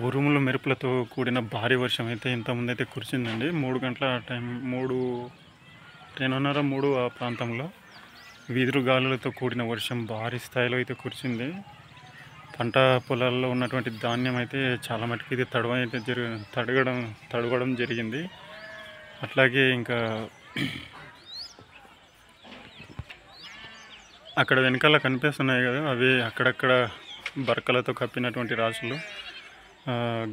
ఉరుములు, మెరుపులతో కూడిన భారీ వర్షం అయితే ఇంతకుముందైతే కురిసిందండి. 3 గంటల టైం 3, 2:30, 3 ఆ ప్రాంతంలో వీదురు గాలులతో కూడిన వర్షం భారీ స్థాయిలో అయితే కురిసింది. పంట పొలాల్లో ఉన్నటువంటి ధాన్యం అయితే చాలా మటుకు ఇది తడవడం జరిగింది. అట్లాగే ఇంకా అక్కడ వెనకాల కనిపిస్తున్నాయి కదా, అవి అక్కడక్కడ బరకలతో కప్పినటువంటి రాసులు.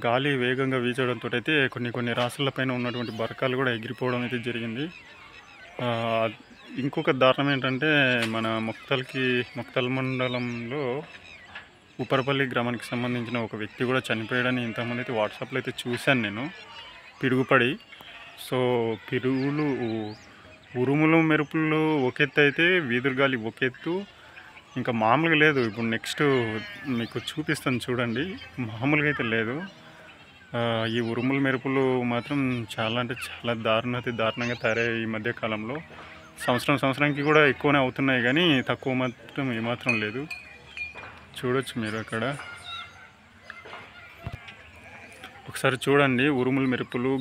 గాలి వేగంగా వీచడంతో అయితే కొన్ని రాసులపైన ఉన్నటువంటి బరకాలు కూడా ఎగిరిపోవడం అయితే జరిగింది. ఇంకొక దారుణం ఏంటంటే, మన మొక్తల్ మండలంలో ఉప్పరపల్లి గ్రామానికి సంబంధించిన ఒక వ్యక్తి కూడా చనిపోయాడని ఇంతకుముందు అయితే వాట్సాప్లో అయితే చూశాను నేను, పిడుగుపడి. సో ఉరుములు, మెరుపులు ఒక ఎత్తు అయితే వీధురుగాలి ఒక ఎత్తు, ఇంకా మామూలుగా లేదు. ఇప్పుడు నెక్స్ట్ మీకు చూపిస్తాను చూడండి, మామూలుగా అయితే లేదు. ఈ ఉరుములు, మెరుపులు మాత్రం చాలా అంటే చాలా దారుణంగా తయారయ్యాయి ఈ మధ్య కాలంలో. సంవత్సరానికి కూడా ఎక్కువనే అవుతున్నాయి, కానీ తక్కువ మాత్రం ఏమాత్రం లేదు. చూడొచ్చు మీరు అక్కడ ఒకసారి చూడండి, ఉరుములు, మెరుపులు,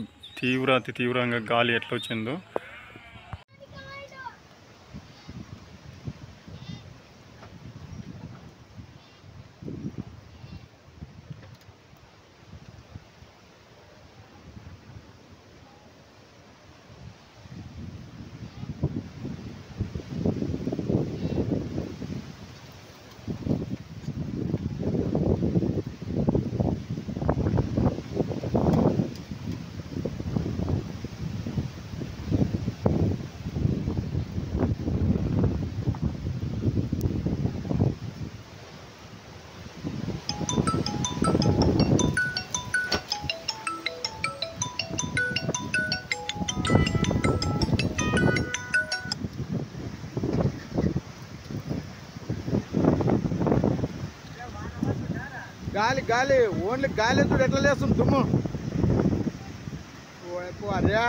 అతి తీవ్రంగా గాలి ఎట్లా వచ్చిందో. గాలి ఓన్లీ గాలి ఎత్తుడు ఎట్లా లేస్తుంది దుమ్ము. అరే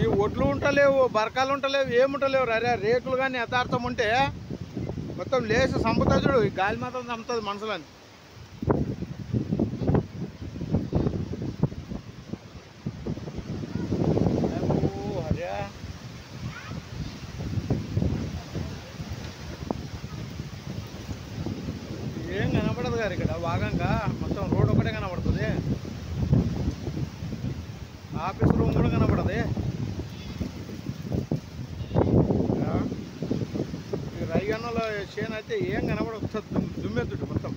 ఈ ఒడ్లు ఉంటలేవు, బరకాలు ఉంటలేవు, ఏముంటలేవు. అరే రేకులు కానీ యథార్థం ఉంటే మొత్తం లేచి చంపుతా చూడు. ఈ గాలి మాత్రం చంపుతుంది మనుషులని. అరే ఏం కనపడదు గారు ఇక్కడ భాగంగా, మొత్తం రోడ్ ఒకటే కనపడుతుంది. ఆఫీస్ రూమ్ కూడా కనపడదు. ఈ రైగన్నలో చేను అయితే ఏం కనపడదు, దుమ్మెత్తుడు మొత్తం.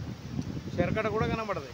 చెరకట కూడా కనపడదు.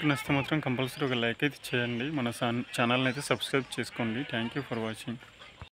మీకు నచ్చితే మాత్రం కంపల్సరీ ఒక లైక్ అయితే చేయండి. మన ఛానల్ని అయితే సబ్స్క్రైబ్ చేసుకోండి. Thank you for watching.